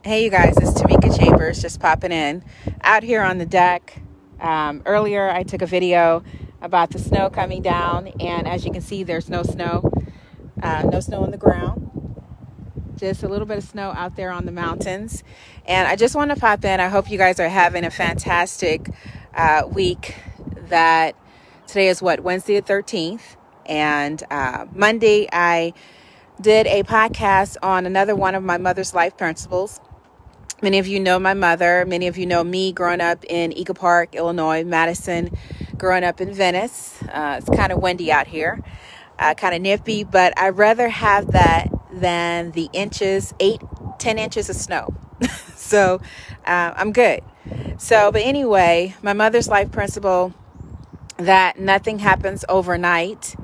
Hey, you guys, it's Tamika Chambers just popping in out here on the deck. Earlier, I took a video about the snow coming down, and as you can see, there's no snow, no snow on the ground, just a little bit of snow out there on the mountains. And I just want to pop in. I hope you guys are having a fantastic week. That today is Wednesday the 13th, and Monday, I did a podcast on another one of my mother's life principles. Many of you know my mother. Many of you know me growing up in Eagle Park, Illinois, Madison, growing up in Venice. It's kind of windy out here, kind of nippy, but I'd rather have that than the 10 inches of snow. So I'm good. But anyway, my mother's life principle that nothing happens overnight.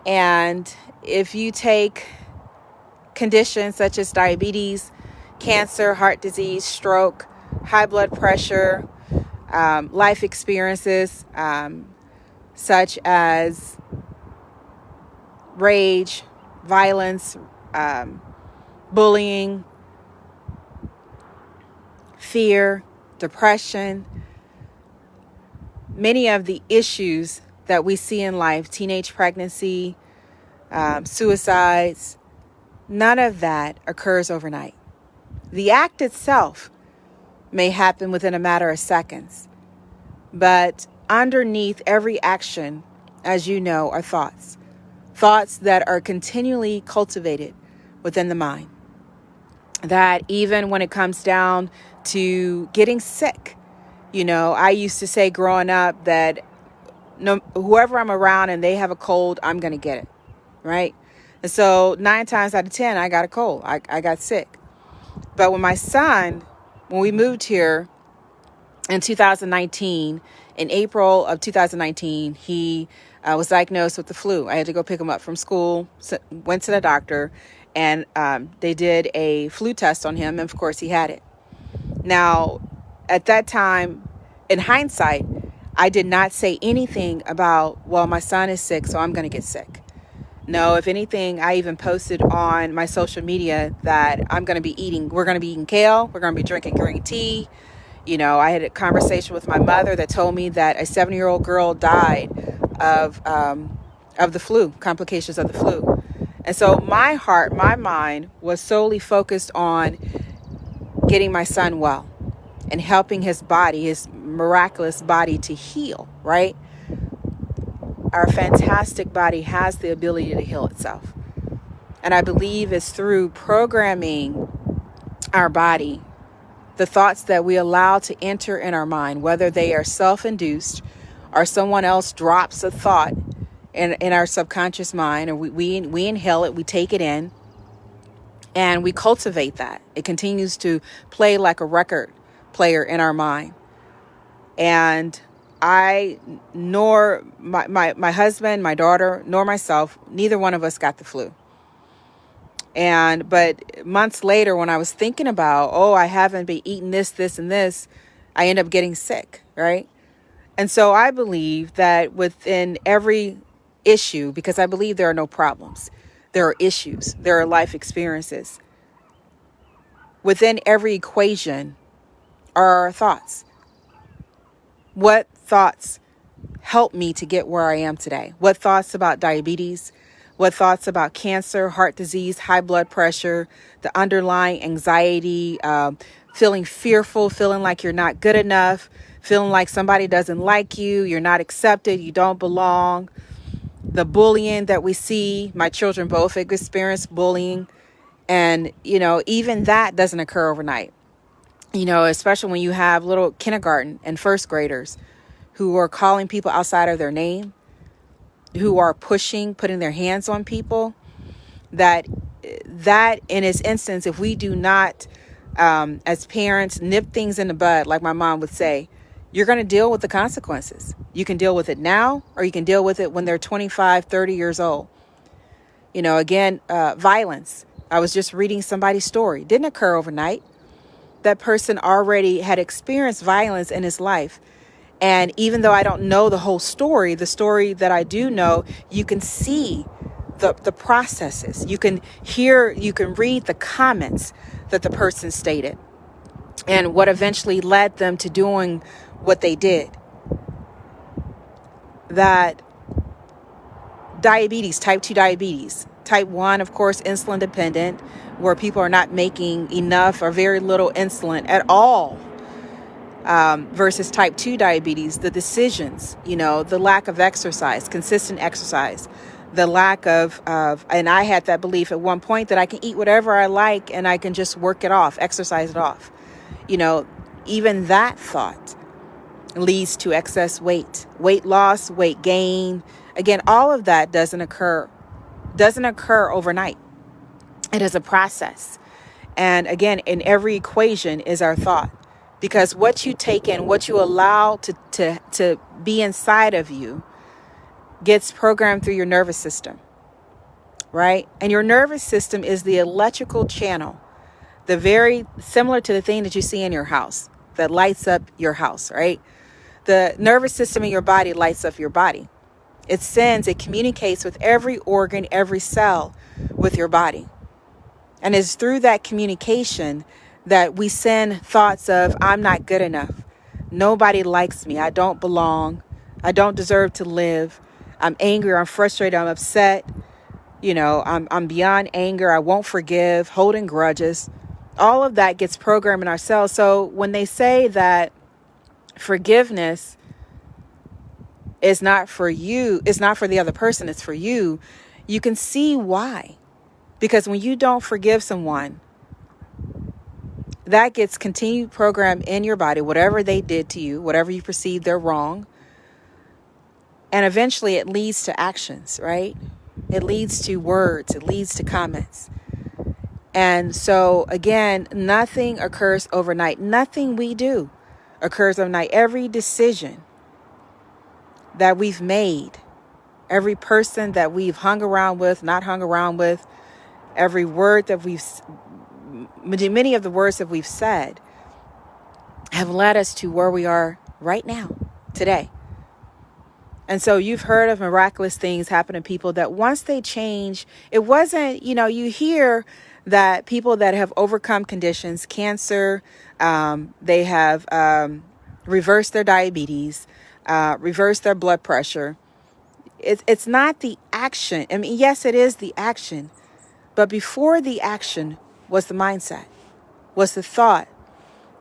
And if you take conditions such as diabetes, cancer, heart disease, stroke, high blood pressure, life experiences such as rage, violence, bullying, fear, depression, many of the issues that we see in life, teenage pregnancy, suicides, none of that occurs overnight. The act itself may happen within a matter of seconds, but underneath every action, as you know, are thoughts that are continually cultivated within the mind. That even when it comes down to getting sick, I used to say growing up that whoever I'm around and they have a cold, I'm going to get it, right? And so 9 times out of 10, I got a cold. I got sick. But when we moved here in 2019, in April of 2019, he was diagnosed with the flu. I had to go pick him up from school, went to the doctor, and they did a flu test on him. And of course, he had it. Now, at that time, in hindsight, I did not say anything about, well, my son is sick, so I'm going to get sick. No, if anything, I even posted on my social media that we're going to be eating kale. We're going to be drinking green tea. I had a conversation with my mother that told me that a 7-year-old girl died of the flu, complications of the flu. And so my mind was solely focused on getting my son well and helping his miraculous body to heal, right? Our fantastic body has the ability to heal itself. And I believe it's through programming our body, the thoughts that we allow to enter in our mind, whether they are self-induced or someone else drops a thought in our subconscious mind, or we inhale it, we take it in, and we cultivate that. It continues to play like a record player in our mind. And nor my husband, my daughter, nor myself, neither one of us got the flu. But months later, when I was thinking about, I haven't been eating this, and this, I end up getting sick, right? And so I believe that within every issue, because I believe there are no problems, there are issues, there are life experiences. Within every equation are our thoughts. What thoughts help me to get where I am today? What thoughts about diabetes? What thoughts about cancer, heart disease, high blood pressure, the underlying anxiety, feeling fearful, feeling like you're not good enough, feeling like somebody doesn't like you, you're not accepted, you don't belong. The bullying that we see, my children both experienced bullying. And, even that doesn't occur overnight. Especially when you have little kindergarten and first graders who are calling people outside of their name, who are putting their hands on people, that in its instance, if we do not, as parents, nip things in the bud, like my mom would say, you're going to deal with the consequences. You can deal with it now, or you can deal with it when they're 25, 30 years old. Violence. I was just reading somebody's story. Didn't occur overnight. That person already had experienced violence in his life. And even though I don't know the whole story, the story that I do know, you can see the processes. You can read the comments that the person stated and what eventually led them to doing what they did. That diabetes, type 2 diabetes, type 1, of course, insulin dependent, where people are not making enough or very little insulin at all, versus type 2 diabetes, the decisions, the lack of exercise, consistent exercise, the lack of, and I had that belief at one point that I can eat whatever I like and I can just work it off, exercise it off. Even that thought leads to excess weight loss, weight gain. Again, all of that doesn't occur overnight. It is a process. And again, in every equation is our thought, because what you take in, what you allow to be inside of you gets programmed through your nervous system, right? And your nervous system is the electrical channel, the very similar to the thing that you see in your house that lights up your house, right? The nervous system in your body lights up your body. It communicates with every organ, every cell with your body. And it's through that communication that we send thoughts of, I'm not good enough. Nobody likes me. I don't belong. I don't deserve to live. I'm angry. I'm frustrated. I'm upset. I'm beyond anger. I won't forgive, holding grudges. All of that gets programmed in our cells. So when they say that forgiveness is not for you, it's not for the other person, it's for you, you can see why. Because when you don't forgive someone, that gets continued programmed in your body, whatever they did to you, whatever you perceive they're wrong. And eventually it leads to actions, right? It leads to words, it leads to comments. And so again, nothing occurs overnight. Nothing we do occurs overnight. Every decision that we've made, every person that we've hung around with, not hung around with, every word that many of the words that we've said have led us to where we are right now, today. And so you've heard of miraculous things happen to people that once they change, it wasn't, you hear that people that have overcome conditions, cancer, they have reversed their diabetes, reversed their blood pressure. It's not the action. I mean, yes, it is the action. But before the action was the mindset, was the thought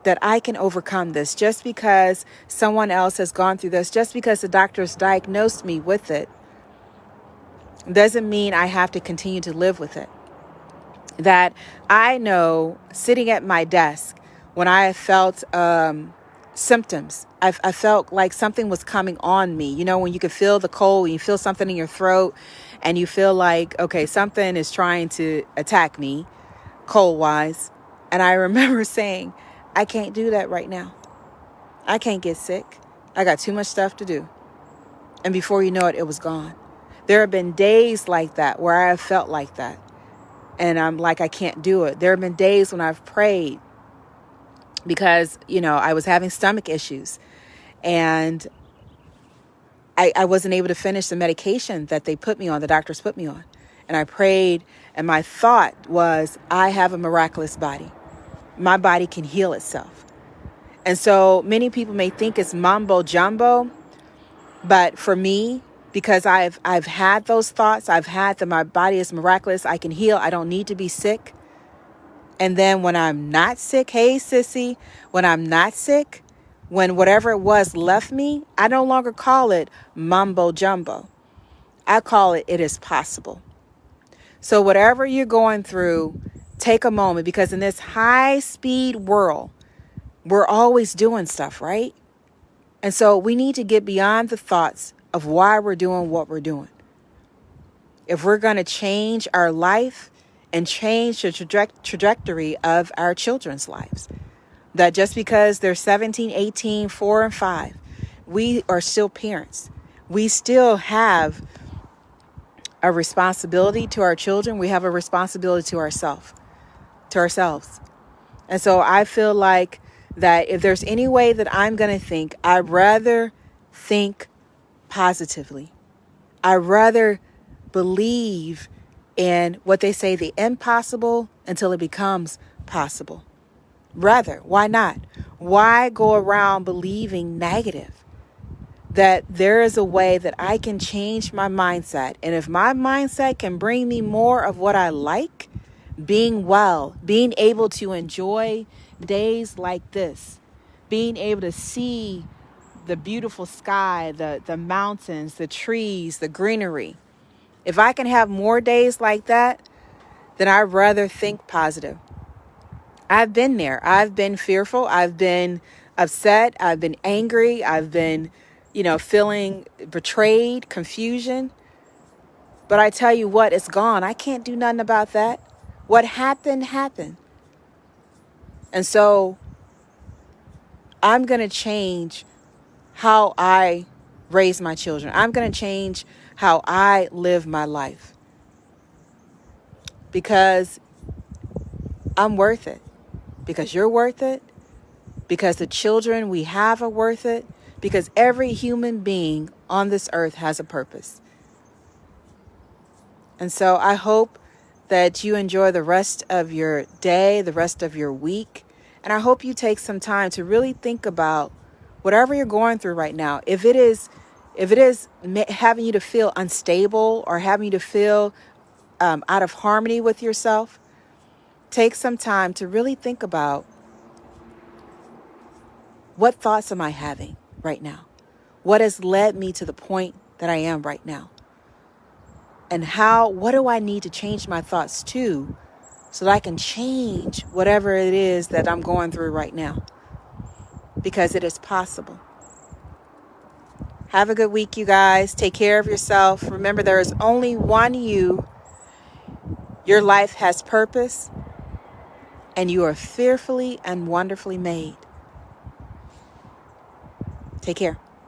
that I can overcome this just because someone else has gone through this, just because the doctors diagnosed me with it, doesn't mean I have to continue to live with it. That I know sitting at my desk when I felt symptoms, I felt like something was coming on me. When you can feel the cold, you feel something in your throat, and you feel like, okay, something is trying to attack me cold-wise. And I remember saying, I can't do that right now. I can't get sick. I got too much stuff to do. And before you know it, it was gone. There have been days like that where I have felt like that. And I'm like, I can't do it. There have been days when I've prayed because, I was having stomach issues and I wasn't able to finish the medication that the doctors put me on. And I prayed, and my thought was, I have a miraculous body. My body can heal itself. And so many people may think it's mumbo jumbo, but for me, because I've had those thoughts, I've had that my body is miraculous, I can heal, I don't need to be sick. And then when I'm not sick, hey sissy, when I'm not sick, when whatever it was left me, I no longer call it mumbo jumbo. I call it is possible. So whatever you're going through, take a moment, because in this high speed world, we're always doing stuff, right? And so we need to get beyond the thoughts of why we're doing what we're doing. If we're going to change our life and change the trajectory of our children's lives, that just because they're 17, 18, 4, and 5, we are still parents. We still have a responsibility to our children. We have a responsibility to ourselves. And so I feel like that if there's any way that I'm going to think, I'd rather think positively. I'd rather believe in what they say, the impossible, until it becomes possible. Rather, why not? Why go around believing negative? That there is a way that I can change my mindset. And if my mindset can bring me more of what I like, being well, being able to enjoy days like this, being able to see the beautiful sky, the mountains, the trees, the greenery. If I can have more days like that, then I'd rather think positive. I've been there. I've been fearful. I've been upset. I've been angry. I've been, feeling betrayed, confusion. But I tell you what, it's gone. I can't do nothing about that. What happened, happened. And so I'm going to change how I raise my children. I'm going to change how I live my life. Because I'm worth it. Because you're worth it. Because the children we have are worth it. Because every human being on this earth has a purpose. And so I hope that you enjoy the rest of your day, the rest of your week. And I hope you take some time to really think about whatever you're going through right now. If it is having you to feel unstable or having you to feel out of harmony with yourself, take some time to really think about, what thoughts am I having right now? What has led me to the point that I am right now? And what do I need to change my thoughts to so that I can change whatever it is that I'm going through right now? Because it is possible. Have a good week, you guys. Take care of yourself. Remember, there is only one you. Your life has purpose, and you are fearfully and wonderfully made. Take care.